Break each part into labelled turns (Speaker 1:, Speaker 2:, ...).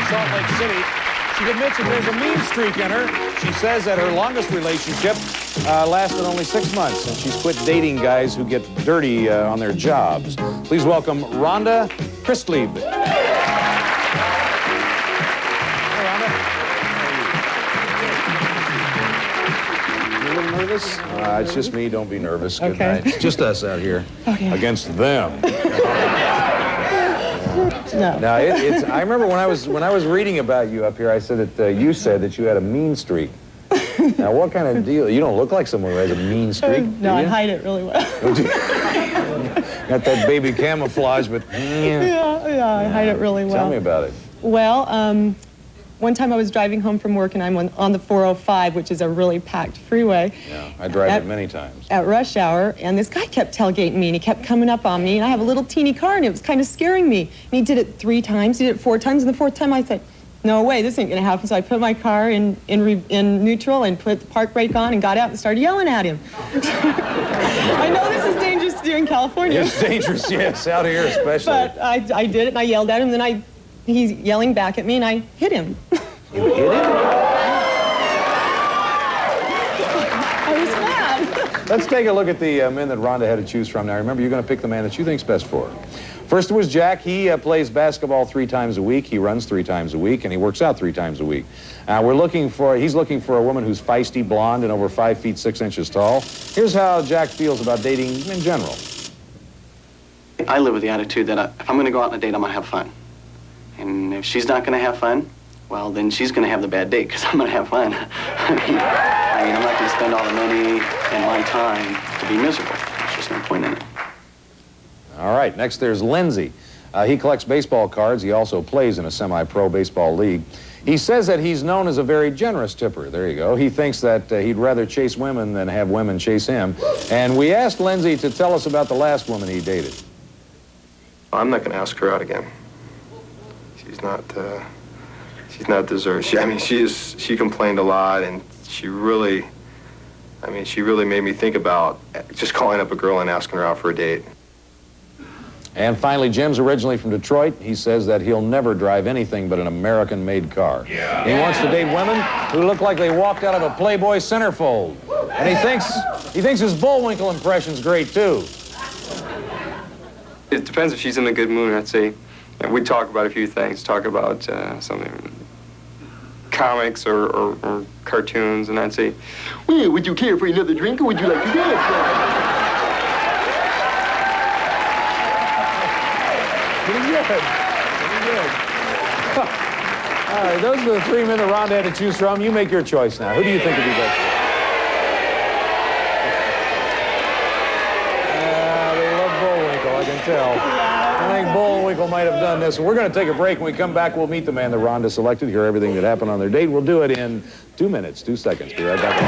Speaker 1: Salt Lake City. She admits that there's a mean streak in her. She says that her longest relationship lasted only 6 months, and she's quit dating guys who get dirty on their jobs. Please welcome Rhonda Christlieb. Hey, Rhonda. You a little nervous? It's just me. Don't be nervous. Good night. It's just us out here against them.
Speaker 2: No.
Speaker 1: Now, I remember when I was reading about you up here, I said that you said that you had a mean streak. Now, what kind of deal? You don't look like someone who has a mean streak.
Speaker 2: No, I hide it really well.
Speaker 1: Got that baby camouflage, but
Speaker 2: Yeah, I hide it really well.
Speaker 1: Tell me about it.
Speaker 2: Well, one time I was driving home from work and I'm on the 405, which is a really packed freeway.
Speaker 1: Yeah, I drive it many times.
Speaker 2: At rush hour, and this guy kept tailgating me, and he kept coming up on me, and I have a little teeny car, and it was kind of scaring me. And he did it 3 times, he did it 4 times, and the 4th time I said, no way, this ain't gonna happen. So I put my car in neutral and put the park brake on and got out and started yelling at him. I know this is dangerous to do in California.
Speaker 1: It's dangerous, yes, out here especially.
Speaker 2: But I did it, and I yelled at him, and then he's yelling back at me, and I hit him.
Speaker 1: You hit him?
Speaker 2: I was mad.
Speaker 1: Let's take a look at the men that Rhonda had to choose from. Now, remember, you're going to pick the man that you think's best for her. First was Jack. He plays basketball 3 times a week. He runs 3 times a week, and he works out 3 times a week. He's looking for a woman who's feisty, blonde, and over 5 feet 6 inches tall. Here's how Jack feels about dating in general.
Speaker 3: I live with the attitude that if I'm going to go out on a date, I'm going to have fun. And if she's not going to have fun, well, then she's going to have the bad date because I'm going to have fun. I mean, I'm not going to spend all the money and my time to be miserable. There's just no point in it.
Speaker 1: All right, next there's Lindsay. He collects baseball cards. He also plays in a semi-pro baseball league. He says that he's known as a very generous tipper. There you go. He thinks that he'd rather chase women than have women chase him. And we asked Lindsay to tell us about the last woman he dated.
Speaker 4: I'm not going to ask her out again. She's not deserved. She complained a lot, and she really made me think about just calling up a girl and asking her out for a date.
Speaker 1: And finally, Jim's originally from Detroit. He says that he'll never drive anything but an American-made car. Yeah. He wants to date women who look like they walked out of a Playboy centerfold. And he thinks his Bullwinkle impression's great, too.
Speaker 4: It depends if she's in a good mood, I'd say. We talk about a few things, talk about something, comics or cartoons, and I'd say, well, would you care for another drink, or would you like to dance?
Speaker 1: Pretty good. Pretty good. All right, those are the 3 men that Rhonda had to choose from. You make your choice now. Who do you think would be best? They love Bullwinkle, I can tell. I think Bullwinkle might have done this. We're going to take a break. When we come back, we'll meet the man that Rhonda selected, hear everything that happened on their date. We'll do it in 2 minutes, 2 seconds. Be right back.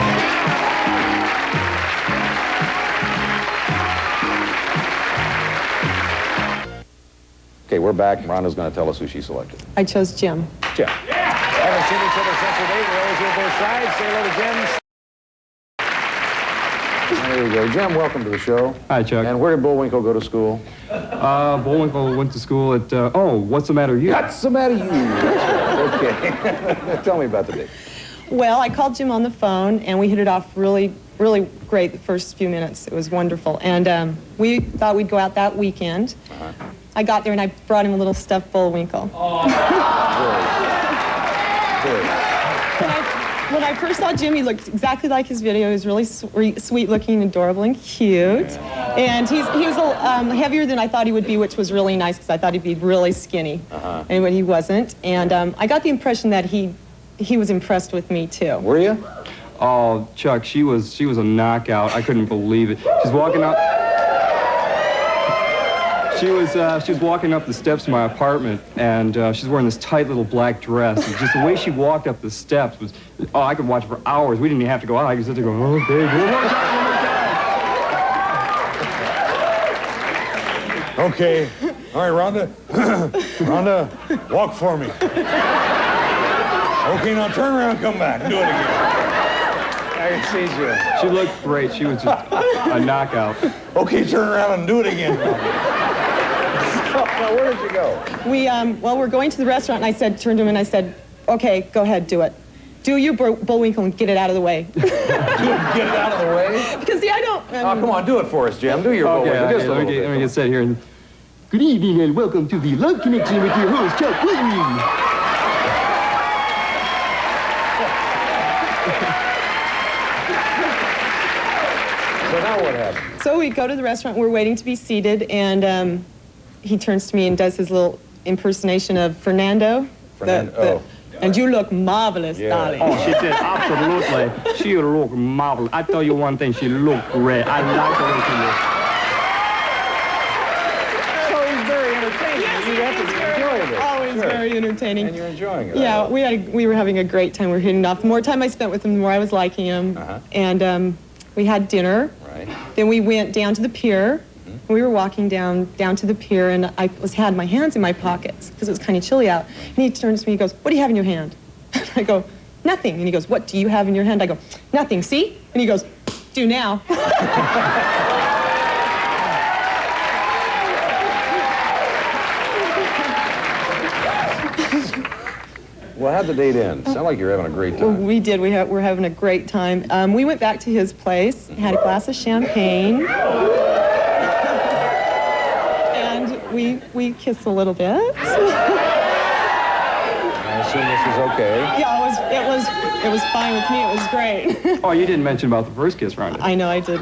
Speaker 1: Okay, we're back. Rhonda's going to tell us who she selected.
Speaker 2: I chose Jim.
Speaker 1: Jim. Haven't seen each other since the date. We're always here both sides. Say hello to Jim. There we go. Jim, welcome to the show.
Speaker 5: Hi, Chuck.
Speaker 1: And where did Bullwinkle go to school?
Speaker 5: Bullwinkle went to school at, what's the matter you?
Speaker 1: What's the matter you? That's right. Okay. Tell me about the date.
Speaker 2: Well, I called Jim on the phone, and we hit it off really, really great the first few minutes. It was wonderful. And we thought we'd go out that weekend. I got there, and I brought him a little stuffed Bullwinkle. Oh. When I first saw Jim, he looked exactly like his video. He was really sweet-looking, adorable, and cute. And he was a little heavier than I thought he would be, which was really nice, because I thought he'd be really skinny. Anyway, he wasn't. And I got the impression that he was impressed with me, too.
Speaker 1: Were you?
Speaker 5: Oh, Chuck, she was a knockout. I couldn't believe it. She's walking up. She was walking up the steps of my apartment, and she's wearing this tight little black dress. And just the way she walked up the steps was, oh, I could watch for hours. We didn't even have to go out. I could sit there going, oh, baby.
Speaker 1: Okay. All right, Rhonda. Rhonda, walk for me. Okay, now turn around and come back. Do it again. I can see you.
Speaker 5: She looked great. She was just a knockout.
Speaker 1: Okay, turn around and do it again. Now, where did you go?
Speaker 2: Well, we're going to the restaurant, and I said, turned to him and I said, okay, go ahead, do it. Do you, Bullwinkle, and get it out of the way.
Speaker 1: Get it out of the way?
Speaker 2: Because, see, I don't...
Speaker 1: Oh, come on, do it for us, Jim. Do your Bullwinkle. Just a little bit.
Speaker 5: Let me get set here. Good evening and welcome to the Love Connection with your host, Chuck Williams.
Speaker 1: So now what happened?
Speaker 2: So we go to the restaurant, we're waiting to be seated, and he turns to me and does his little impersonation of Fernando.
Speaker 1: Fernando,
Speaker 2: And you look marvelous, darling.
Speaker 5: Oh, she did, absolutely. She looked marvelous. I tell you one thing, she looked great. I like the way she looked.
Speaker 1: So he's very entertaining.
Speaker 2: Yes,
Speaker 1: You have to be enjoying it.
Speaker 2: Always
Speaker 1: Sure.
Speaker 2: very entertaining.
Speaker 1: And you're enjoying it.
Speaker 2: Yeah, we were having a great time. We were hitting off. The more time I spent with him, the more I was liking him. And we had dinner.
Speaker 1: Right.
Speaker 2: Then we went down to the pier. We were walking down to the pier, and I had my hands in my pockets because it was kind of chilly out. And he turns to me, he goes, "What do you have in your hand?" I go, "Nothing." And he goes, "What do you have in your hand?" I go, "Nothing, see?" And he goes, "Do now."
Speaker 1: Well, how'd the date end? Sound like you're having a great time.
Speaker 2: We did. We're having a great time. We went back to his place, had a glass of champagne, and we kissed a little bit.
Speaker 1: I assume this is okay.
Speaker 2: Yeah, it was fine with me. It was great.
Speaker 5: Oh, you didn't mention about the first kiss, Rhonda.
Speaker 2: I know I did.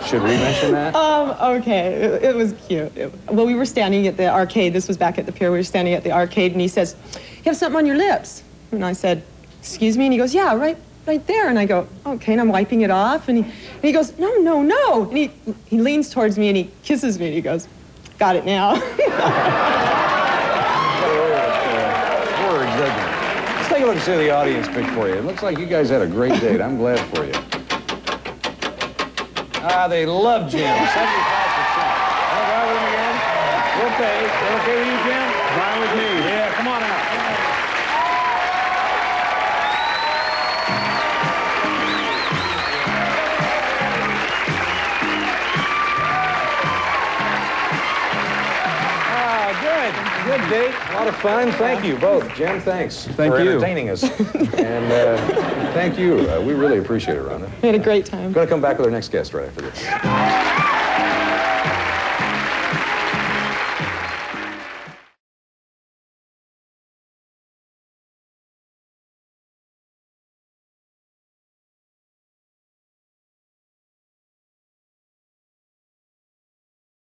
Speaker 1: Should we mention that?
Speaker 2: Okay, it was cute. Well, we were standing at the arcade. This was back at the pier. We were standing at the arcade, and he says, "You have something on your lips." And I said, "Excuse me?" And he goes, "Yeah, right there." And I go, "Okay," and I'm wiping it off. And he goes, "No, no, no." And he leans towards me, and he kisses me, and he goes, "Got it now."
Speaker 1: We're exaggerating. Let's take a look and see the audience picked for you. It looks like you guys had a great date. I'm glad for you. They love Jim. 75%. Want to ride with him again? We'll pay. Is that okay with you, Jim? Fine with me. Yeah, come on out. Good. Good date. A lot of fun. Thank you both. Jim, thanks
Speaker 5: Thank
Speaker 1: for
Speaker 5: you.
Speaker 1: entertaining us. And thank you. We really appreciate it, Rhonda.
Speaker 2: We had a great time.
Speaker 1: Going to come back with our next guest right after this.